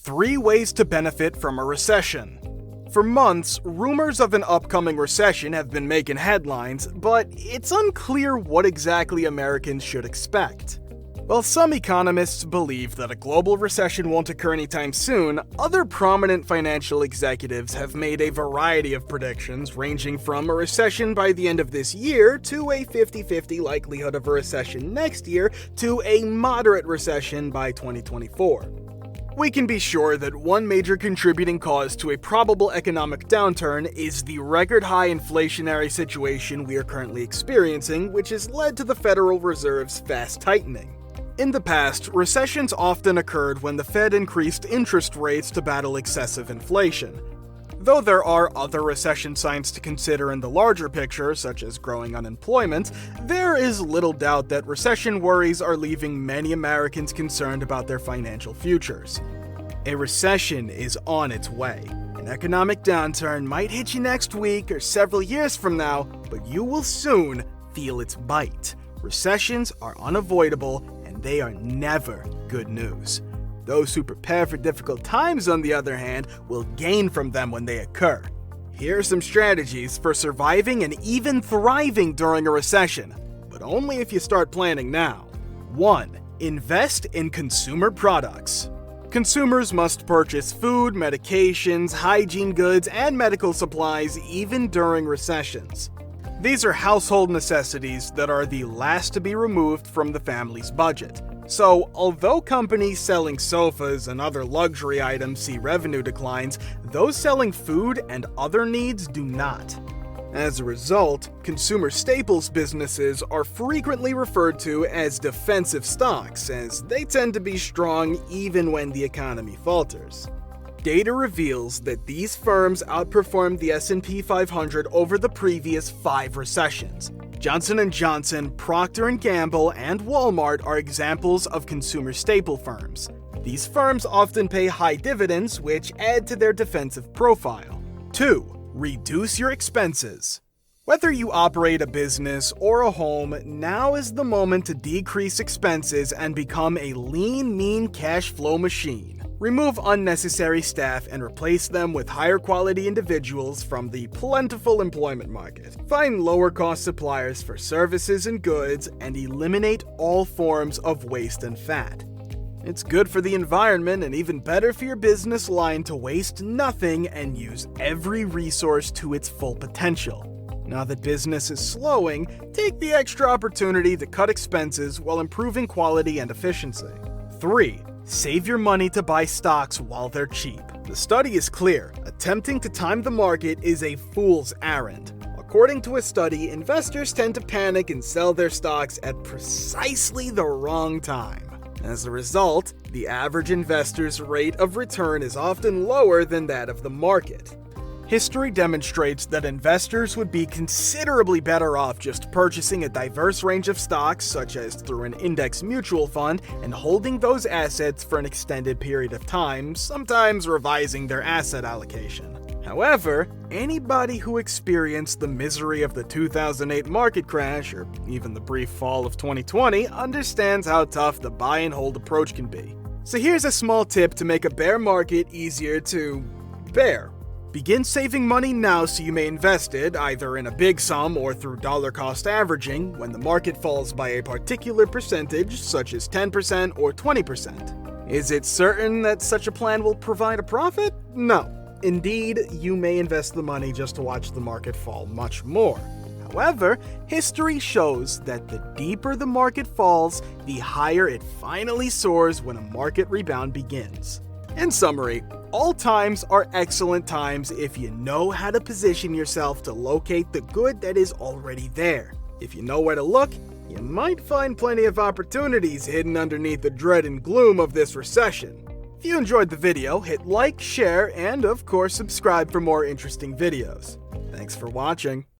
3 ways to benefit from a recession. For months, rumors of an upcoming recession have been making headlines, but it's unclear what exactly Americans should expect. While some economists believe that a global recession won't occur anytime soon, other prominent financial executives have made a variety of predictions ranging from a recession by the end of this year to a 50-50 likelihood of a recession next year to a moderate recession by 2024. We can be sure that one major contributing cause to a probable economic downturn is the record-high inflationary situation we are currently experiencing, which has led to the Federal Reserve's fast tightening. In the past, recessions often occurred when the Fed increased interest rates to battle excessive inflation. Though there are other recession signs to consider in the larger picture, such as growing unemployment, there is little doubt that recession worries are leaving many Americans concerned about their financial futures. A recession is on its way. An economic downturn might hit you next week or several years from now, but you will soon feel its bite. Recessions are unavoidable, and they are never good news. Those who prepare for difficult times, on the other hand, will gain from them when they occur. Here are some strategies for surviving and even thriving during a recession, but only if you start planning now. 1. Invest in consumer products. Consumers must purchase food, medications, hygiene goods, and medical supplies even during recessions. These are household necessities that are the last to be removed from the family's budget. So, although companies selling sofas and other luxury items see revenue declines, those selling food and other needs do not. As a result, consumer staples businesses are frequently referred to as defensive stocks, as they tend to be strong even when the economy falters. Data reveals that these firms outperformed the S&P 500 over the previous 5 recessions. Johnson & Johnson, Procter & Gamble, and Walmart are examples of consumer staple firms. These firms often pay high dividends, which add to their defensive profile. 2. Reduce your expenses. Whether you operate a business or a home, now is the moment to decrease expenses and become a lean, mean cash flow machine. Remove unnecessary staff and replace them with higher quality individuals from the plentiful employment market. Find lower cost suppliers for services and goods and eliminate all forms of waste and fat. It's good for the environment and even better for your business line to waste nothing and use every resource to its full potential. Now that business is slowing, take the extra opportunity to cut expenses while improving quality and efficiency. 3. Save your money to buy stocks while they're cheap. The study is clear. Attempting to time the market is a fool's errand. According to a study, investors tend to panic and sell their stocks at precisely the wrong time. As a result, the average investor's rate of return is often lower than that of the market. History demonstrates that investors would be considerably better off just purchasing a diverse range of stocks, such as through an index mutual fund, and holding those assets for an extended period of time, sometimes revising their asset allocation. However, anybody who experienced the misery of the 2008 market crash, or even the brief fall of 2020, understands how tough the buy and hold approach can be. So here's a small tip to make a bear market easier to bear. Begin saving money now so you may invest it, either in a big sum or through dollar cost averaging, when the market falls by a particular percentage, such as 10% or 20%. Is it certain that such a plan will provide a profit? No. Indeed, you may invest the money just to watch the market fall much more. However, history shows that the deeper the market falls, the higher it finally soars when a market rebound begins. In summary, all times are excellent times if you know how to position yourself to locate the good that is already there. If you know where to look, you might find plenty of opportunities hidden underneath the dread and gloom of this recession. If you enjoyed the video, hit like, share, and of course subscribe for more interesting videos. Thanks for watching.